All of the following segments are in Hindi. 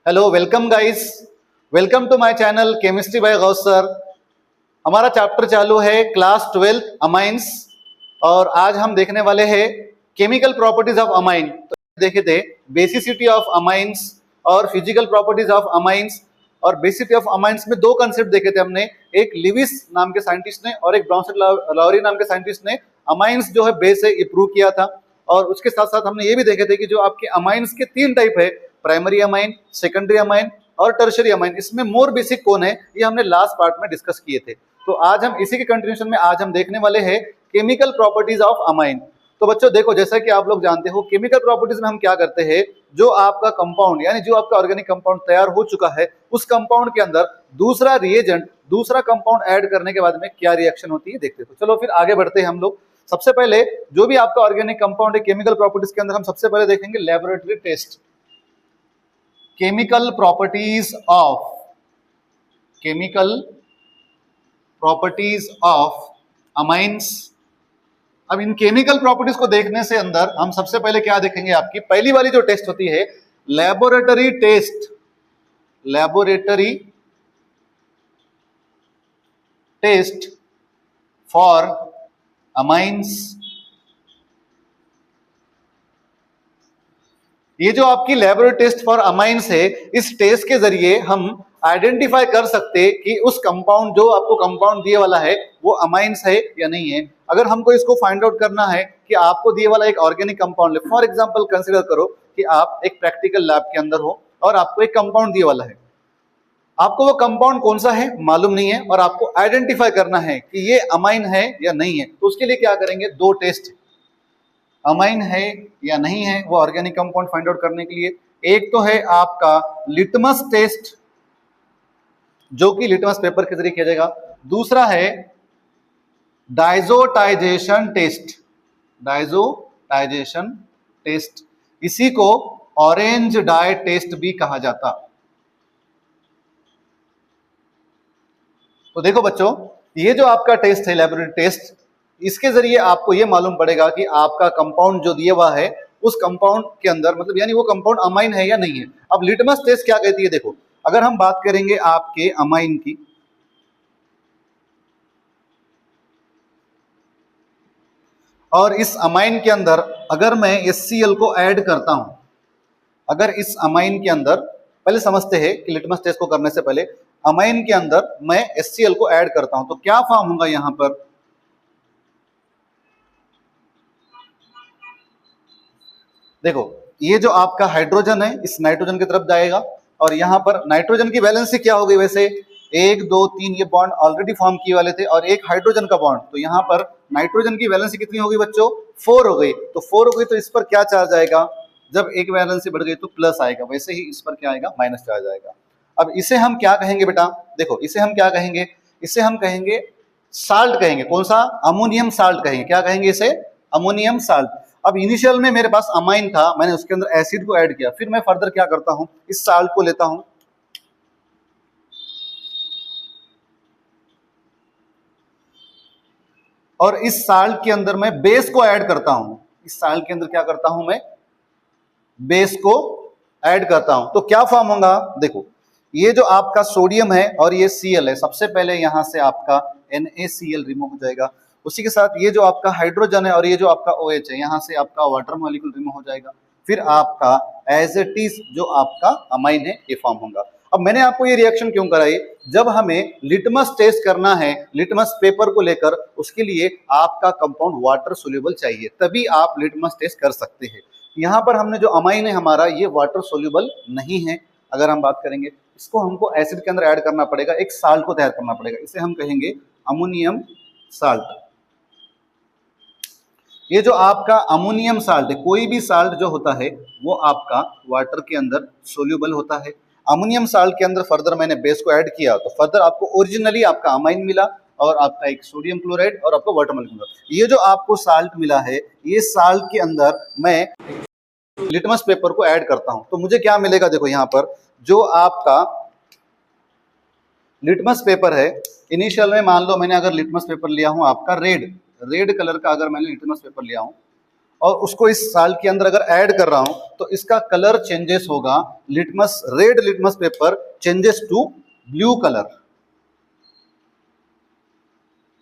Hello, welcome guys, welcome to my channel chemistry by Gaus sir. हमारा चैप्टर चालू है क्लास 12 अमाइंस और आज हम देखने वाले हैं केमिकल प्रॉपर्टीज ऑफ अमाइन। तो देखे थे बेसिसिटी ऑफ अमाइंस और फिजिकल प्रॉपर्टीज ऑफ अमाइंस। और बेसिसिटी ऑफ अमाइंस में दो कंसेप्ट देखे थे हमने, एक लिविस नाम के साइंटिस्ट ने और एक ब्राउनसेट-लाउरी नाम के साइंटिस्ट ने अमाइंस जो है बेस है ये प्रूव किया था। और उसके साथ साथ हमने ये भी देखे थे कि जो आपके अमाइंस के तीन टाइप है, प्राइमरी अमाइन, सेकेंडरी अमाइन और टर्शियरी अमाइन। इसमें मोर बेसिक कौन है ये हमने लास्ट पार्ट में डिस्कस किए थे। तो आज हम इसी के कंटिन्यूशन में आज हम देखने वाले हैं केमिकल प्रॉपर्टीज ऑफ अमाइन। तो बच्चों देखो, जैसा कि आप लोग जानते हो केमिकल प्रॉपर्टीज में हम क्या करते हैं, जो आपका कंपाउंड यानी जो आपका ऑर्गेनिक कंपाउंड तैयार हो चुका है उस कंपाउंड के अंदर दूसरा रिएजेंट, दूसरा कंपाउंड ऐड करने के बाद में क्या रिएक्शन होती है देखते हैं। तो चलो फिर आगे बढ़ते हैं हम लोग। सबसे पहले जो भी आपका ऑर्गेनिक कंपाउंड है केमिकल प्रॉपर्टीज के अंदर हम सबसे पहले देखेंगे laboratory test. Chemical properties of amines. अब इन केमिकल प्रॉपर्टीज को देखने से अंदर हम सबसे पहले क्या देखेंगे, आपकी पहली वाली जो टेस्ट होती है laboratory test. Laboratory test for amines. ये जो आपकी लेबोरेटरी टेस्ट फॉर अमाइंस है, इस टेस्ट के जरिए हम आइडेंटिफाई कर सकते कि उस कंपाउंड जो आपको कंपाउंड दिए वाला है वो अमाइंस है या नहीं है। अगर हमको इसको फाइंड आउट करना है कि आपको दिए वाला एक ऑर्गेनिक कंपाउंड है, फॉर एग्जांपल कंसीडर करो कि आप एक प्रैक्टिकल लैब के अंदर हो और आपको एक कंपाउंड दिए वाला है, आपको वो कंपाउंड कौन सा है मालूम नहीं है और आपको आइडेंटिफाई करना है कि ये अमाइन है या नहीं है। तो उसके लिए क्या करेंगे, दो टेस्ट, अमाइन है या नहीं है वो ऑर्गेनिक कंपाउंड फाइंड आउट करने के लिए। एक तो है आपका लिटमस टेस्ट जो कि लिटमस पेपर के जरिए किया जाएगा। दूसरा है डाइजोटाइजेशन टेस्ट। डाइजोटाइजेशन टेस्ट, इसी को ऑरेंज डाई टेस्ट भी कहा जाता। तो देखो बच्चों, ये जो आपका टेस्ट है लेबोरेटरी टेस्ट, इसके जरिए आपको ये मालूम पड़ेगा कि आपका कंपाउंड जो दिया हुआ है उस कंपाउंड के अंदर मतलब यानी वो कंपाउंड अमाइन है या नहीं है। अब लिटमस टेस्ट क्या कहती है, देखो अगर हम बात करेंगे आपके अमाइन की, और इस अमाइन के अंदर अगर मैं HCl को ऐड करता हूं, अगर इस अमाइन के अंदर, पहले समझते हैं कि लिटमस टेस्ट को करने से पहले अमाइन के अंदर मैं HCl को ऐड करता हूं तो क्या फॉर्म होगा यहां पर, देखो ये जो आपका हाइड्रोजन है इस नाइट्रोजन की तरफ जाएगा और यहां पर नाइट्रोजन की वैलेंसी क्या हो गई, वैसे 1 2 3 ये बॉन्ड ऑलरेडी फॉर्म किए वाले थे और एक हाइड्रोजन का बॉन्ड, तो यहां पर नाइट्रोजन की वैलेंसी कितनी हो गई बच्चों, 4 हो गई। तो 4 हो गई तो इस पर क्या चार्ज आएगा, जब एक वैलेंसी बढ़ गई तो प्लस आएगा, वैसे ही इस पर क्या आएगा, माइनस चार्ज आएगा। अब इसे हम क्या कहेंगे बेटा, देखो इसे हम क्या कहेंगे, इसे हम कहेंगे साल्ट कहेंगे। कौन सा, अमोनियम साल्ट कहेंगे। क्या कहेंगे इसे, अमोनियम साल्ट। अब इनिशियल में मेरे पास अमाइन था, मैंने उसके अंदर एसिड को ऐड किया, फिर मैं फर्दर क्या करता हूं, इस साल्ट को लेता हूं और इस साल्ट के अंदर मैं बेस को ऐड करता हूं। इस साल्ट के अंदर क्या करता हूं, मैं बेस को ऐड करता हूं तो क्या फॉर्म होगा, देखो ये जो आपका सोडियम है और ये Cl है, सबसे पहले यहां से आपका NaCl रिमूव हो जाएगा। उसी के साथ ये जो आपका हाइड्रोजन है और ये जो आपका OH है, यहां से आपका वाटर मॉलिक्यूल रिमूव हो जाएगा। फिर आपका एज इट इज जो आपका अमाइन है ये फॉर्म होगा। अब मैंने आपको ये रिएक्शन क्यों कराई, जब हमें लिटमस टेस्ट करना है लिटमस पेपर को लेकर, उसके लिए आपका कंपाउंड वाटर सोल्यूबल चाहिए, तभी आप लिटमस टेस्ट कर सकते हैं। यहाँ पर हमने जो अमाइन है हमारा ये वाटर सोल्यूबल नहीं है। अगर हम बात करेंगे इसको हमको एसिड के अंदर ऐड करना पड़ेगा, एक साल्ट को तैयार करना पड़ेगा, इसे हम कहेंगे अमोनियम साल्ट। ये जो आपका अमोनियम साल्ट है, कोई भी साल्ट जो होता है वो आपका वाटर के अंदर सोल्यूबल होता है। अमोनियम साल्ट के अंदर फर्दर मैंने बेस को ऐड किया तो फर्दर आपको ओरिजिनली आपका अमाइन मिला और आपका एक सोडियम क्लोराइड और आपका वाटर मॉलिक्यूल। ये जो आपको साल्ट मिला है, ये साल्ट के अंदर मैं लिटमस पेपर को ऐड करता हूं तो मुझे क्या मिलेगा, देखो यहां पर जो आपका लिटमस पेपर है, इनिशियल में मान लो मैंने अगर लिटमस पेपर लिया हूं आपका रेड कलर का, अगर मैंने लिटमस पेपर लिया हूं और उसको इस साल्ट के अंदर अगर ऐड कर रहा हूं तो इसका कलर चेंजेस होगा, litmus red litmus paper changes to blue colour,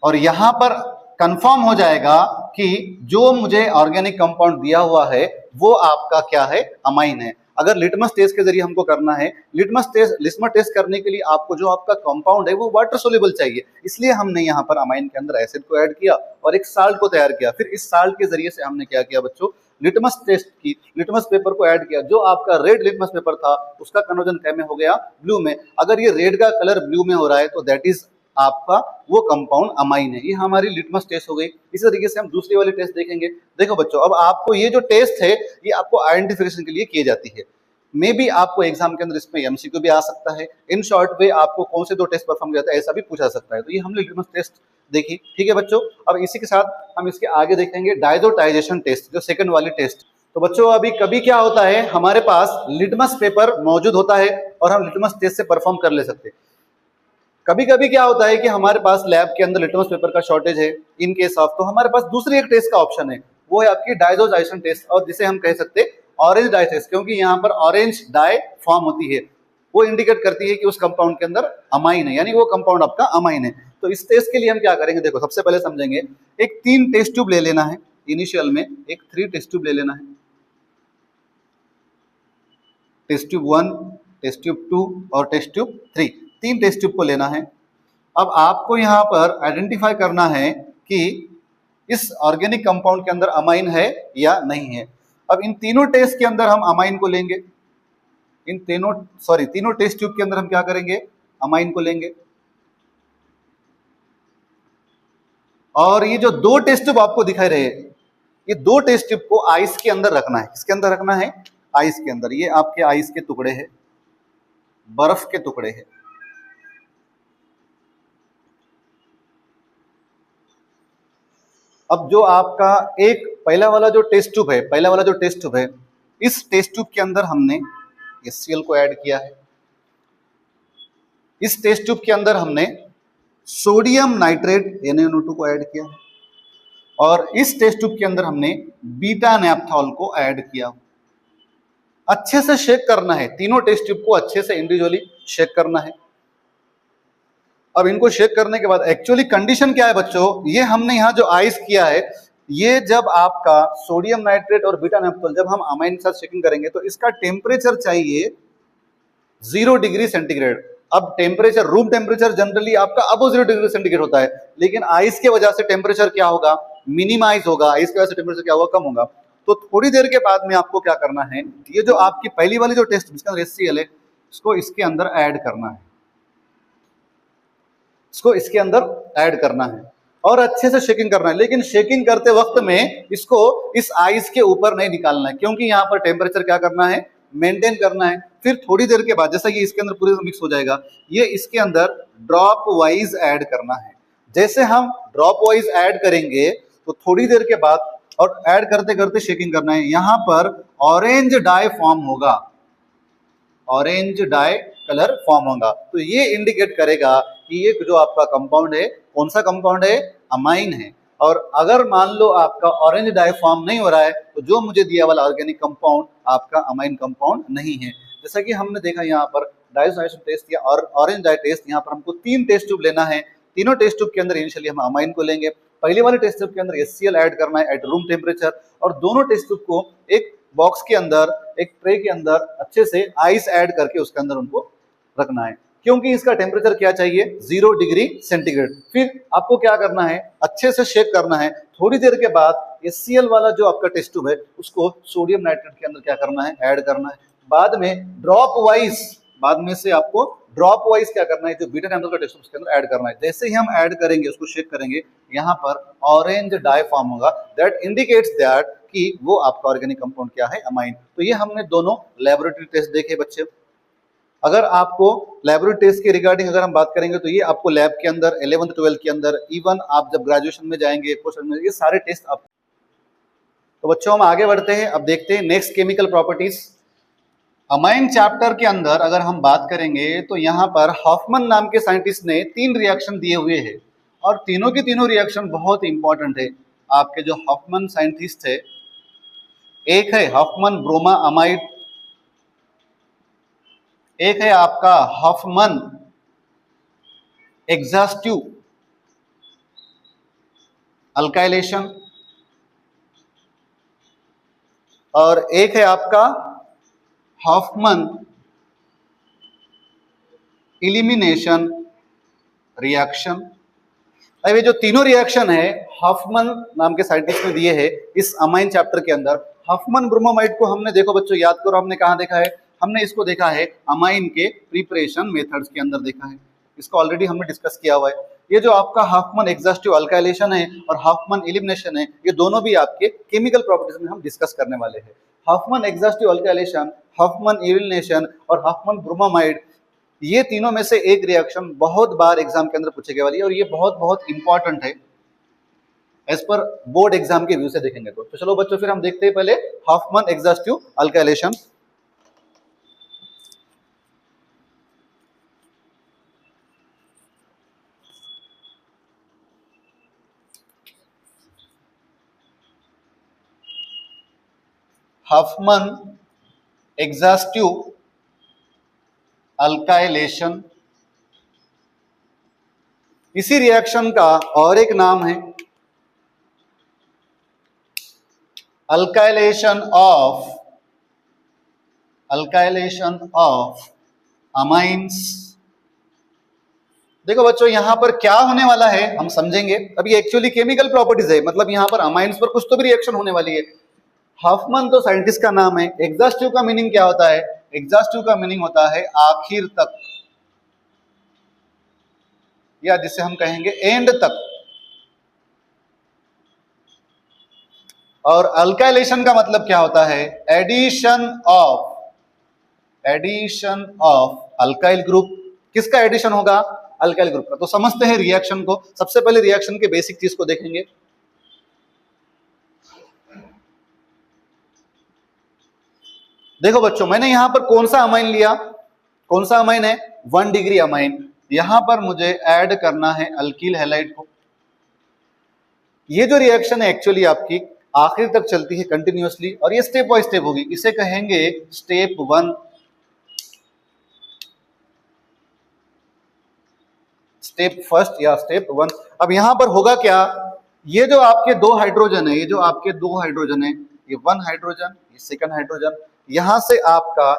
और यहां पर कंफर्म हो जाएगा कि जो मुझे ऑर्गेनिक कंपाउंड दिया हुआ है वो आपका क्या है, अमाइन है। अगर लिटमस टेस्ट के जरिए हमको करना है, लिटमस टेस्ट करने के लिए आपको जो आपका कंपाउंड है वो वाटर सोल्यूबल चाहिए, इसलिए हमने यहाँ पर अमाइन के अंदर एसिड को ऐड किया और एक साल्ट को तैयार किया। फिर इस साल्ट के जरिए से हमने क्या किया बच्चों, लिटमस टेस्ट की लिटमस पेपर को ऐड किया। जो आपका रेड लिटमस पेपर था उसका कन्वर्जन क्या में हो गया, ब्लू में। अगर ये रेड का कलर ब्लू में हो रहा है तो दैट इज आपका वो कंपाउंड अमाइन है। ये हमारी लिटमस टेस्ट हो गई। इसी तरीके से हम दूसरी वाली टेस्ट देखेंगे। देखो बच्चों, अब आपको ये जो टेस्ट है ये आपको आइडेंटिफिकेशन के लिए की जाती है। मे बी आपको एग्जाम के अंदर इसमें एमसीक्यू भी आ सकता है। इन शॉर्ट वे आपको कौन से दो टेस्ट परफॉर्म किया जाता है ऐसा भी पूछा सकता है। तो ये हमने लिटमस टेस्ट देखी, ठीक है बच्चों। अब इसी के साथ हम इसके आगे देखेंगे डायजोटाइजेशन टेस्ट, जो सेकंड वाली टेस्ट। तो बच्चों अभी कभी क्या होता है, हमारे पास लिटमस पेपर मौजूद होता है और हम लिटमस टेस्ट से परफॉर्म कर ले सकते हैं। कभी कभी क्या होता है कि हमारे पास लैब के अंदर लिटमस पेपर का शॉर्टेज है, इन केस ऑफ, तो हमारे पास दूसरी एक टेस्ट का ऑप्शन है, वो है आपकी डायजोटाइजेशन टेस्ट, और जिसे हम कह सकते हैं ऑरेंज डाई टेस्ट, क्योंकि यहाँ पर ऑरेंज डाई फॉर्म होती है। वो इंडिकेट करती है कि उस कंपाउंड के अंदर अमाइन है, यानी वो कंपाउंड आपका अमाइन है। तो इस टेस्ट के लिए हम क्या करेंगे, देखो सबसे पहले समझेंगे, एक 3 टेस्ट ट्यूब ले लेना है। इनिशियल में एक 3 टेस्ट ट्यूब ले लेना है, टेस्ट ट्यूब 1, टेस्ट ट्यूब 2 और टेस्ट ट्यूब 3, 3 टेस्ट ट्यूब को लेना है। अब आपको यहाँ पर आइडेंटिफाई करना है कि इस ऑर्गेनिक कंपाउंड के अंदर अमाइन है या नहीं है। अब इन तीनों टेस्ट के अंदर हम अमाइन को लेंगे, तीनों टेस्ट ट्यूब के अंदर हम क्या करेंगे, अमाइन को लेंगे। और ये जो 2 टेस्ट ट्यूब आपको दिखाई रहे, ये 2 टेस्ट ट्यूब को आइस के अंदर रखना है। किसके अंदर रखना है, आइस के अंदर। ये आपके आइस के टुकड़े हैं, बर्फ के टुकड़े हैं। अब जो आपका एक पहला वाला जो टेस्ट ट्यूब है, इस टेस्ट ट्यूब के अंदर हमने HCl को ऐड किया है। इस टेस्ट ट्यूब के अंदर हमने सोडियम नाइट्रेट NaNO2 को ऐड किया है, और इस टेस्ट ट्यूब के अंदर हमने बीटा नैप्थॉल को ऐड किया। अच्छे से शेक करना है, तीनों टेस्ट ट्यूब को अच्छे से इंडिविजुअली शेक करना है। अब इनको शेक करने के बाद एक्चुअली कंडीशन क्या है बच्चों, ये हमने यहाँ जो आइस किया है, ये जब आपका सोडियम नाइट्रेट और बीटा नैप्थॉल जब हम अमाइन के साथ शेकिंग करेंगे तो इसका टेम्परेचर चाहिए 0 डिग्री सेंटीग्रेड। अब टेम्परेचर, रूम टेम्परेचर जनरली आपका अबव 0 डिग्री सेंटीग्रेड होता है, लेकिन आइस के वजह से टेम्परेचर क्या होगा, मिनिमाइज होगा। आइस की वजह से टेम्परेचर क्या होगा, कम होगा। तो थोड़ी देर के बाद में आपको क्या करना है, ये जो आपकी पहली वाली जो टेस्ट जिसके अंदर HCl है, इसको इसके अंदर ऐड करना है, इसको इसके अंदर ऐड करना है और अच्छे से शेकिंग करना है। लेकिन शेकिंग करते वक्त में इसको इस आइस के ऊपर नहीं निकालना है, क्योंकि यहाँ पर टेम्परेचर क्या करना है, मेंटेन करना है। फिर थोड़ी देर के बाद जैसा कि इसके अंदर पूरे मिक्स हो जाएगा, ये इसके अंदर ड्रॉप वाइज ऐड करना है। जैसे हम ड्रॉप वाइज ऐड करेंगे तो थोड़ी देर के बाद, और ऐड करते करते शेकिंग करना है, यहाँ पर ऑरेंज डाई फॉर्म होगा, ऑरेंज डाई कलर फॉर्म होगा। तो ये इंडिकेट करेगा कि ये जो आपका कंपाउंड है, कौन सा कंपाउंड है, अमाइन है। और अगर मान लो आपका ऑरेंज डाई फॉर्म नहीं हो रहा है तो जो मुझे दिया वाला ऑर्गेनिक कंपाउंड आपका अमाइन कंपाउंड नहीं है। जैसा कि हमने देखा यहाँ पर डायजोटाइजेशन टेस्ट या और ऑरेंज डाई टेस्ट, यहाँ पर हमको 3 टेस्ट ट्यूब लेना है। तीनों टेस्ट ट्यूब के अंदर इनिशियली हम अमाइन को लेंगे। पहले वाले टेस्ट ट्यूब के अंदर HCl ऐड करना है एट रूम टेम्परेचर, और दोनों टेस्ट ट्यूब को एक बॉक्स के अंदर, एक ट्रे के अंदर अच्छे से आइस ऐड करके उसके अंदर उनको रखना है, क्योंकि इसका टेम्परेचर क्या चाहिए, 0 डिग्री सेंटीग्रेड। फिर आपको क्या करना है, अच्छे से शेक करना है। थोड़ी देर के बाद HCl वाला जो आपका टेस्ट ट्यूब है उसको सोडियम नाइट्रेट के अंदर क्या करना है, ऐड करना है। बाद में ड्रॉप वाइज, बाद में से आपको ड्रॉप वाइज क्या करना है, जो बीटा नैप्थॉल का टेस्ट ट्यूब उसके अंदर ऐड करना है। जैसे ही हम ऐड करेंगे, उसको शेक करेंगे, यहाँ पर ऑरेंज डाई फॉर्म होगा, दैट इंडिकेट्स दैट कि वो आपका ऑर्गेनिक कंपाउंड क्या है, अमाइन। तो ये हमने दोनों लेबोरेटरी टेस्ट देखे बच्चे। अगर आपको लेबोरेटरी टेस्ट के रिगार्डिंग अगर हम बात करेंगे तो ये आपको लैब के अंदर 11th 12th के अंदर, इवन आप जब ग्रेजुएशन में जाएंगे, पोस्ट में, ये सारे टेस्ट आप। तो बच्चों हम आगे बढ़ते हैं, अब देखते हैं next chemical properties. Amine chapter के अंदर अगर हम बात करेंगे तो यहाँ पर हॉफमन नाम के साइंटिस्ट ने 3 रिएक्शन दिए हुए हैं, और तीनों के तीनों रिएक्शन बहुत इंपॉर्टेंट है। आपके जो हॉफमन साइंटिस्ट है, एक है हॉफमन ब्रोमा अमाइड, एक है आपका हॉफमन एग्जॉस्टिव अल्काइलेशन, और एक है आपका हॉफमन इलिमिनेशन रिएक्शन। अब ये जो तीनों रिएक्शन है हॉफमन नाम के साइंटिस्ट ने दिए हैं इस अमाइन चैप्टर के अंदर। हॉफमन ब्रोमोमाइड को हमने देखो बच्चों, याद करो हमने कहाँ देखा है, हमने इसको देखा है अमाइन के प्रिपरेशन मेथड्स के अंदर देखा है, इसको ऑलरेडी हमने डिस्कस किया हुआ है। ये जो आपका हॉफमन एग्जॉस्टिव अल्काइलेशन है और हॉफमन एलिमिनेशन है, ये दोनों भी आपके केमिकल प्रॉपर्टीज में हम डिस्कस करने वाले हैं। Hoffman exhaustive alkylation, Hoffman elimination और हॉफमन ब्रोमोमाइड, ये तीनों में से एक रिएक्शन बहुत बार एग्जाम के अंदर पूछे गए वाली है और ये बहुत बहुत इंपॉर्टेंट है एज पर बोर्ड एग्जाम के व्यू से देखेंगे तो चलो बच्चों फिर हम देखते हैं पहले Hoffman exhaustive alkylation. Hoffman exhaustive alkylation, इसी रिएक्शन का और एक नाम है अल्काइलेशन ऑफ अमाइंस। देखो बच्चों यहां पर क्या होने वाला है हम समझेंगे। अभी एक्चुअली केमिकल प्रॉपर्टीज है, मतलब यहां पर अमाइंस पर कुछ तो भी रिएक्शन होने वाली है। हॉफमन तो साइंटिस्ट का नाम है, एग्जॉस्टिव का मीनिंग क्या होता है, एग्जॉस्टिव का मीनिंग होता है आखिर तक, या जिसे हम कहेंगे एंड तक। और अल्काइलेशन का मतलब क्या होता है, एडिशन ऑफ अल्काइल ग्रुप। किसका एडिशन होगा, अल्काइल ग्रुप का। तो समझते हैं रिएक्शन को। सबसे पहले रिएक्शन के बेसिक चीज को देखेंगे। देखो बच्चों मैंने यहां पर कौन सा अमाइन लिया, कौन सा अमाइन है, 1 डिग्री अमाइन। यहां पर मुझे ऐड करना है अल्कील हैलाइड को। ये जो रिएक्शन है एक्चुअली आपकी आखिर तक चलती है कंटिन्यूअसली और ये स्टेप बाय स्टेप होगी, इसे कहेंगे स्टेप 1, स्टेप फर्स्ट या स्टेप 1। अब यहां पर होगा क्या, ये जो आपके दो हाइड्रोजन है, ये जो आपके दो हाइड्रोजन है, ये 1 हाइड्रोजन, ये सेकंड हाइड्रोजन, यहां से आपका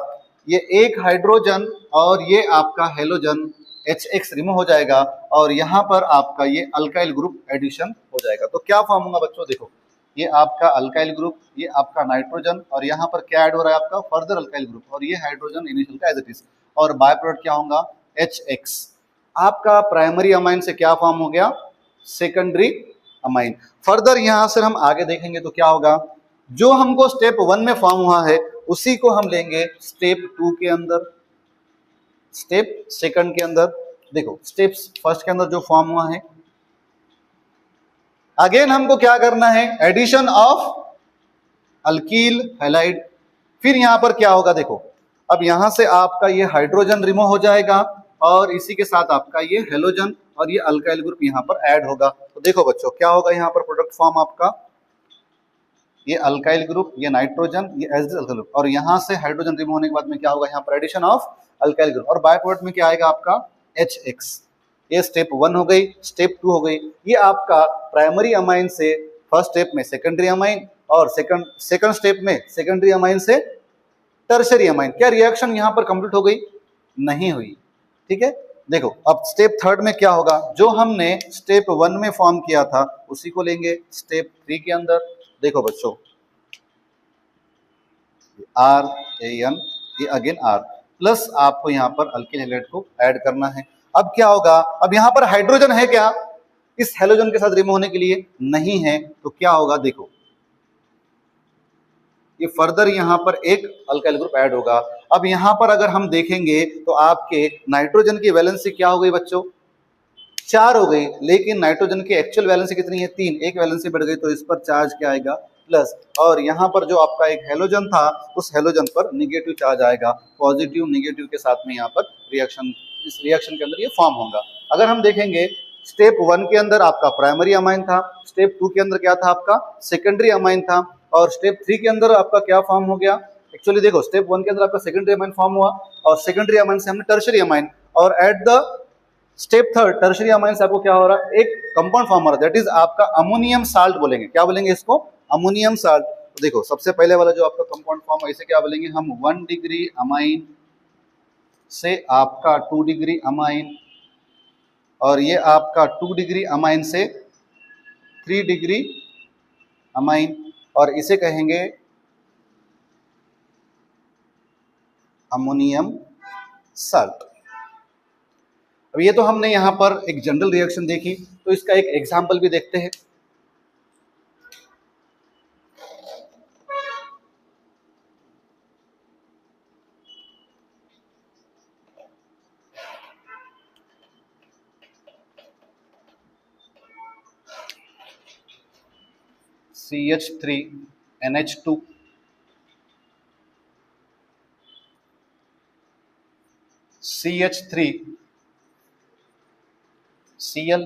ये एक हाइड्रोजन और ये आपका हेलोजन HX रिमूव हो जाएगा और यहां पर आपका ये अल्काइल ग्रुप एडिशन हो जाएगा। तो क्या फॉर्म होगा बच्चों, देखो ये आपका अल्काइल ग्रुप, ये आपका नाइट्रोजन और यहाँ पर क्या ऐड हो रहा है आपका फर्दर अल्काइल ग्रुप और ये हाइड्रोजन इनिशियल का एज इट इज, और बाय प्रोडक्ट क्या होगा HX। आपका प्राइमरी अमाइन से क्या फॉर्म हो गया, सेकेंडरी अमाइन। फर्दर यहां से हम आगे देखेंगे तो क्या होगा, जो हमको स्टेप 1 में फॉर्म हुआ है उसी को हम लेंगे स्टेप 2 के अंदर, स्टेप सेकंड के अंदर। देखो स्टेप फर्स्ट के अंदर जो फॉर्म हुआ है, अगेन हमको क्या करना है, एडिशन ऑफ अल्कील हैलाइड। फिर यहां पर क्या होगा, देखो अब यहां से आपका ये हाइड्रोजन रिमूव हो जाएगा और इसी के साथ आपका ये हेलोजन और ये अल्काइल ग्रुप यहां पर ऐड होगा। तो देखो बच्चों क्या होगा, यहां पर प्रोडक्ट फॉर्म आपका ये अल्काइल ग्रुप, ये नाइट्रोजन, ये एज अल्काइल ग्रुप, और यहां से हाइड्रोजन रिमूव होने के बाद में क्या होगा, यहाँ पर एडिशन ऑफ अल्काइल ग्रुप और बाय प्रोडक्ट में क्या आएगा आपका HX। ये स्टेप 1 हो गई, स्टेप 2 हो गई। ये आपका प्राइमरी अमाइन से फर्स्ट स्टेप में सेकेंडरी अमाइन और सेकंड स्टेप में सेकेंडरी अमाइन से टर्शरी अमाइन। क्या रिएक्शन यहाँ पर कंप्लीट हो गई, नहीं हुई, ठीक है। देखो अब स्टेप थर्ड में क्या होगा, जो हमने स्टेप 1 में फॉर्म किया था उसी को लेंगे स्टेप 3 के अंदर। देखो बच्चों RAN, ये अगेन R प्लस आपको यहाँ पर अल्किल हैलाइड को ऐड करना है। अब क्या होगा, अब यहाँ पर हाइड्रोजन है क्या इस हेलोजन के साथ रिमूव होने के लिए, नहीं है। तो क्या होगा, देखो ये फर्दर यहाँ पर एक अल्काइल ग्रुप ऐड होगा। अब यहाँ पर अगर हम देखेंगे तो आपके नाइट्रोजन की वैलेंसी क्या हो गई बच्चों, 4 हो गई, लेकिन नाइट्रोजन की एक्चुअल वैलेंसी कितनी है, 3, एक वैलेंसी बढ़ गई तो इस पर चार्ज क्या आएगा, प्लस। और यहाँ पर जो आपका एक हेलोजन था उस हेलोजन पर निगेटिव चार्ज आएगा, पॉजिटिव निगेटिव के साथ में यहाँ पर रिएक्शन, इस रिएक्शन के अंदर ये फॉर्म होगा। अगर हम देखेंगे स्टेप 1 के अंदर आपका प्राइमरी अमाइन था, स्टेप 2 के अंदर क्या था आपका सेकेंडरी अमाइन था। और स्टेप 3 के अंदर आपका क्या फॉर्म हो गया, एक्चुअली देखो स्टेप 1 के अंदर आपका सेकेंडरी अमाइन फॉर्म हुआ और सेकेंडरी अमाइन से हमने टर्शियरी अमाइन, और at the step 3 tertiary amine से आपको क्या हो रहा है, एक कंपाउंड फॉर्म हो रहा है, दैट इज आपका अमोनियम साल्ट बोलेंगे। क्या बोलेंगे इसको, अमोनियम साल्ट। तो देखो सबसे पहले वाला जो आपका कंपाउंड फॉर्म है इसे क्या बोलेंगे हम, 1 डिग्री अमाइन से आपका 2 डिग्री अमाइन, और ये आपका 2 डिग्री अमाइन से 3 डिग्री अमाइन, और इसे कहेंगे अमोनियम साल्ट। अब ये तो हमने यहां पर एक जनरल रिएक्शन देखी, तो इसका एक एग्जांपल भी देखते हैं। CH3NH2 CH3Cl।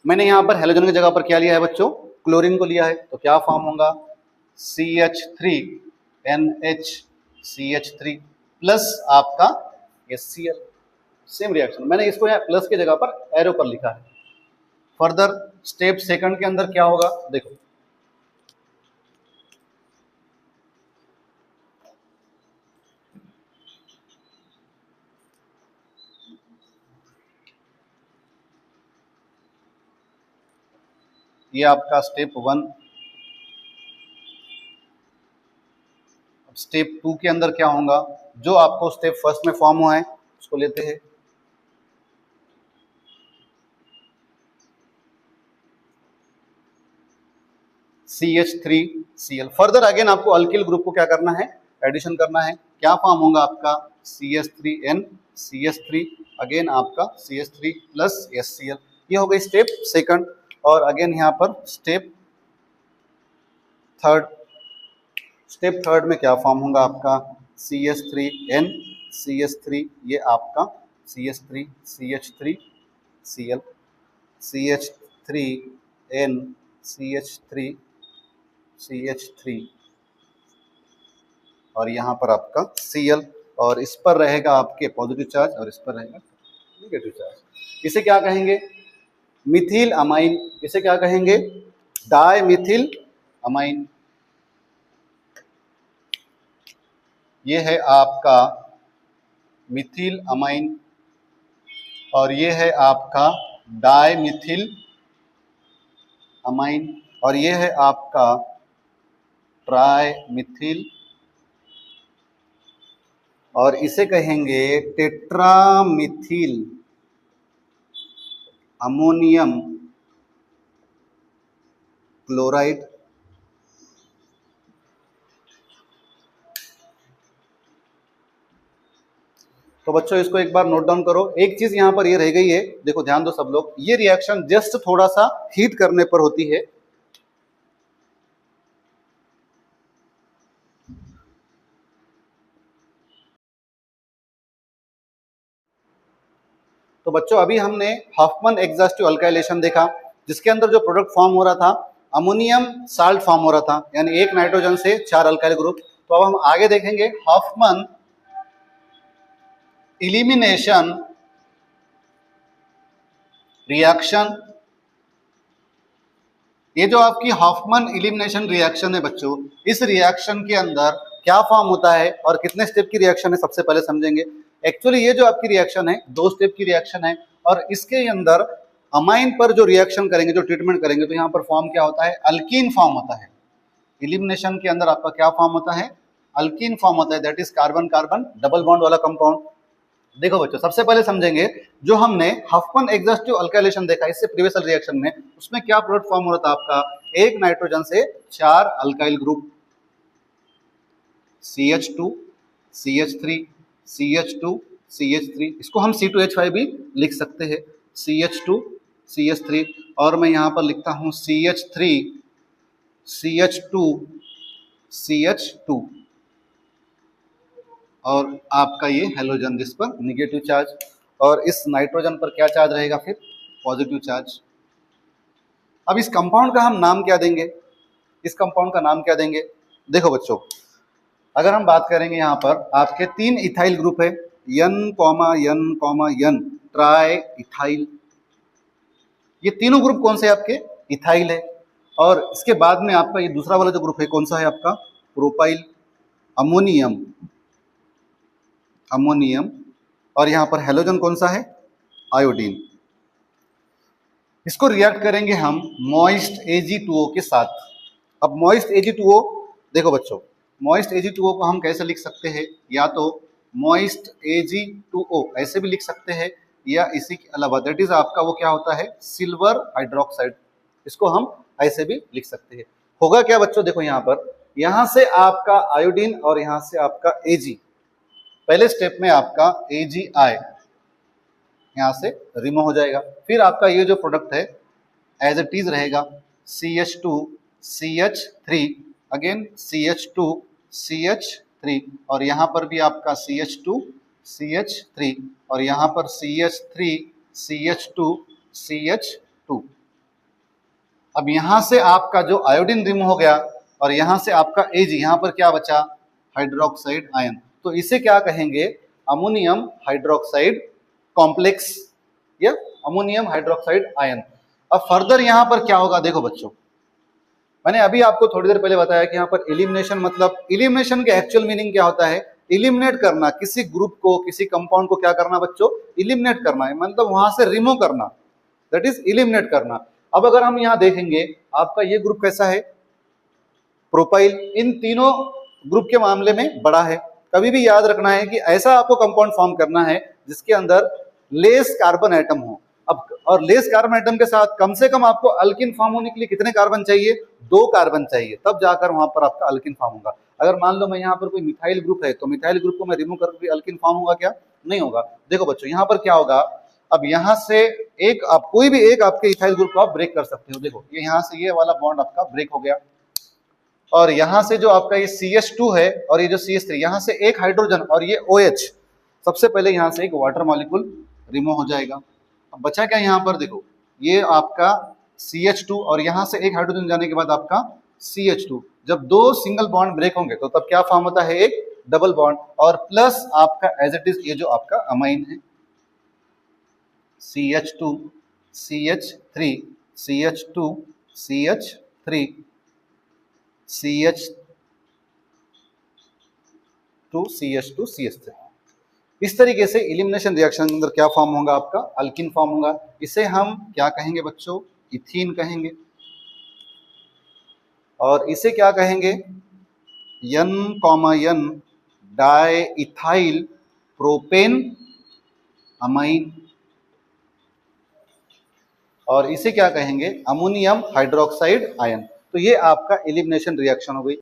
मैंने यहां पर हेलोजन की जगह पर क्या लिया है बच्चों, क्लोरीन को लिया है, तो क्या फॉर्म होगा, CH3NH प्लस आपका HCl। सेम रिएक्शन, मैंने इसको यहाँ प्लस की जगह पर एरो पर लिखा है। फर्दर स्टेप सेकंड के अंदर क्या होगा, देखो ये आपका स्टेप 1। स्टेप 2 के अंदर क्या होगा, जो आपको स्टेप फर्स्ट में फॉर्म हुआ है उसको लेते हैं, CH3Cl। फर्दर अगेन आपको अल्किल ग्रुप को क्या करना है, एडिशन करना है। क्या फॉर्म होगा आपका, CH3N CH3, अगेन आपका CH3 प्लस HCl। ये हो गई स्टेप सेकंड। और अगेन यहाँ पर स्टेप थर्ड, स्टेप थर्ड में क्या फॉर्म होगा आपका, CH3N CH3, ये आपका CH3 CH3 Cl, CH3N CH3 CH3, और यहाँ पर आपका Cl, और इस पर रहेगा आपके पॉजिटिव चार्ज और इस पर रहेगा नेगेटिव चार्ज। इसे क्या कहेंगे, मिथिल अमाइन। इसे क्या कहेंगे, डाई मिथिल अमाइन। ये है आपका मिथिल अमाइन और ये है आपका डाई मिथिल अमाइन, और ये है आपका ट्राई मिथिल, और इसे कहेंगे टेट्रामिथिल अमोनियम क्लोराइड। तो बच्चों इसको एक बार नोट डाउन करो। एक चीज यहां पर ये रह गई है, देखो ध्यान दो सब लोग, ये रिएक्शन जस्ट थोड़ा सा हीट करने पर होती है। तो बच्चों अभी हमने हॉफमैन एग्जॉस्टिव अल्काइलेशन देखा, जिसके अंदर जो प्रोडक्ट फॉर्म हो रहा था अमोनियम साल्ट फॉर्म हो रहा था, यानी एक नाइट्रोजन से 4 अल्काइल ग्रुप। तो अब हम आगे देखेंगे हॉफमैन इलिमिनेशन रिएक्शन। ये जो आपकी हॉफमैन इलिमिनेशन रिएक्शन है बच्चों, इस रिएक्शन के अंदर क्या फॉर्म होता है और कितने स्टेप की रिएक्शन है सबसे पहले समझेंगे। एक्चुअली ये जो आपकी रिएक्शन है 2 स्टेप की रिएक्शन है, और इसके अंदर अमाइन पर जो रिएक्शन करेंगे, जो ट्रीटमेंट करेंगे, तो यहाँ पर फॉर्म क्या होता है, अल्कीन फॉर्म होता है। इलिमिनेशन के अंदर आपका क्या फॉर्म होता है, अल्कीन फॉर्म होता है, that is carbon carbon double bond वाला कंपाउंड। देखो बच्चों सबसे पहले समझेंगे, जो हमने हॉफमैन एग्जॉस्टिव अल्काइलेशन देखा इससे प्रीवियस रिएक्शन में, उसमें क्या प्रोडक्ट फॉर्म हो रहा था आपका, एक नाइट्रोजन से 4 alkyl group, CH2 CH3 CH2 CH3, इसको हम C2H5 भी लिख सकते हैं, CH2 CH3, और मैं यहां पर लिखता हूं CH3 CH2 CH2, और आपका ये हेलोजन जिस पर निगेटिव चार्ज, और इस नाइट्रोजन पर क्या चार्ज रहेगा फिर, पॉजिटिव चार्ज। अब इस कंपाउंड का हम नाम क्या देंगे, इस कंपाउंड का नाम क्या देंगे? देखो बच्चों, अगर हम बात करेंगे यहाँ पर आपके 3 इथाइल ग्रुप है, N, ट्राई इथाइल। ये तीनों ग्रुप कौन से आपके? इथाइल है। और इसके बाद में आपका ये दूसरा वाला जो ग्रुप है कौन सा है आपका? Propyl, ammonium. और यहाँ पर हेलोजन कौन सा है? आयोडीन। इसको रिएक्ट करेंगे हम मॉइस्ट Ag2O के साथ। अब मॉइस्ट Ag2O, देखो बच्चों, मॉइस्ट Ag2O को हम कैसे लिख सकते हैं? या तो मॉइस्ट Ag2O ऐसे भी लिख सकते हैं, या इसी के अलावा दैट इज आपका वो क्या होता है? Silver hydroxide. इसको हम ऐसे भी लिख सकते हैं। होगा क्या बच्चों? देखो यहाँ पर, यहाँ से आपका आयोडीन और यहाँ से आपका Ag, पहले स्टेप में आपका AgI यहाँ से रिमूव हो जाएगा। फिर आपका ये जो प्रोडक्ट है एज इट इज रहेगा, CH2 CH3, again CH2 CH3, और यहाँ पर भी आपका CH2 CH3, और यहाँ पर CH3 CH2 CH2। अब यहाँ से आपका जो आयोडीन रिमूव हो गया और यहाँ से आपका Ag, यहाँ पर क्या बचा? Hydroxide ion. तो इसे क्या कहेंगे? अमोनियम हाइड्रोक्साइड कॉम्प्लेक्स या अमोनियम हाइड्रोक्साइड आयन। अब फर्दर यहाँ पर क्या होगा? देखो बच्चों, मैंने अभी आपको थोड़ी देर पहले बताया कि यहाँ पर एलिमिनेशन, मतलब एलिमिनेशन के एक्चुअल मीनिंग क्या होता है? एलिमिनेट करना, किसी ग्रुप को, किसी कंपाउंड को क्या करना बच्चों? एलिमिनेट करना है, मतलब वहां से रिमूव करना, दैट इज एलिमिनेट करना। अब अगर हम यहाँ देखेंगे आपका ये ग्रुप कैसा है? प्रोपाइल। इन तीनों ग्रुप के मामले में बड़ा है। कभी भी याद रखना है कि ऐसा आपको कंपाउंड फॉर्म करना है जिसके अंदर लेस कार्बन एटम हो। अब और लेस कार्बन एटम के साथ कम से कम आपको अल्किन फॉर्म होने के लिए कितने कार्बन चाहिए? 2 कार्बन चाहिए, तब जाकर वहां पर आपका अल्किन फॉर्म होगा। अगर मान लो मैं यहाँ पर कोई मिथाइल ग्रुप है तो मिथाइल ग्रुप को मैं रिमूव करके अल्किन फॉर्म होगा क्या? नहीं होगा। देखो बच्चों, यहाँ पर क्या होगा? अब यहाँ से एक आप कोई भी एक आपके इथाइल ग्रुप को आप ब्रेक कर सकते हो। देखो ये यहाँ से ये वाला बॉन्ड आपका ब्रेक हो गया, और यहाँ से जो आपका ये CH2 है और ये जो CH3, यहाँ से एक हाइड्रोजन और ये OH, सबसे पहले यहाँ से एक वाटर मॉलिक्यूल रिमूव हो जाएगा। अब बचा क्या यहाँ पर? देखो ये आपका CH2 और यहाँ से एक हाइड्रोजन जाने के बाद आपका CH2। जब 2 सिंगल बॉन्ड ब्रेक होंगे तो तब क्या फॉर्म होता है? एक डबल बॉन्ड, और प्लस आपका एज इट इज ये जो आपका अमाइन है, CH2 CH3 CH2 CH3 CH2 CH2 CH3। इस तरीके से एलिमिनेशन रिएक्शन के अंदर क्या फॉर्म होगा? आपका अल्किन फॉर्म होगा। इसे हम क्या कहेंगे बच्चों? इथीन कहेंगे। और इसे क्या कहेंगे? N, di ethyl propane amine. और इसे क्या कहेंगे? Ammonium hydroxide ion. तो ये आपका एलिमिनेशन रिएक्शन हो गई।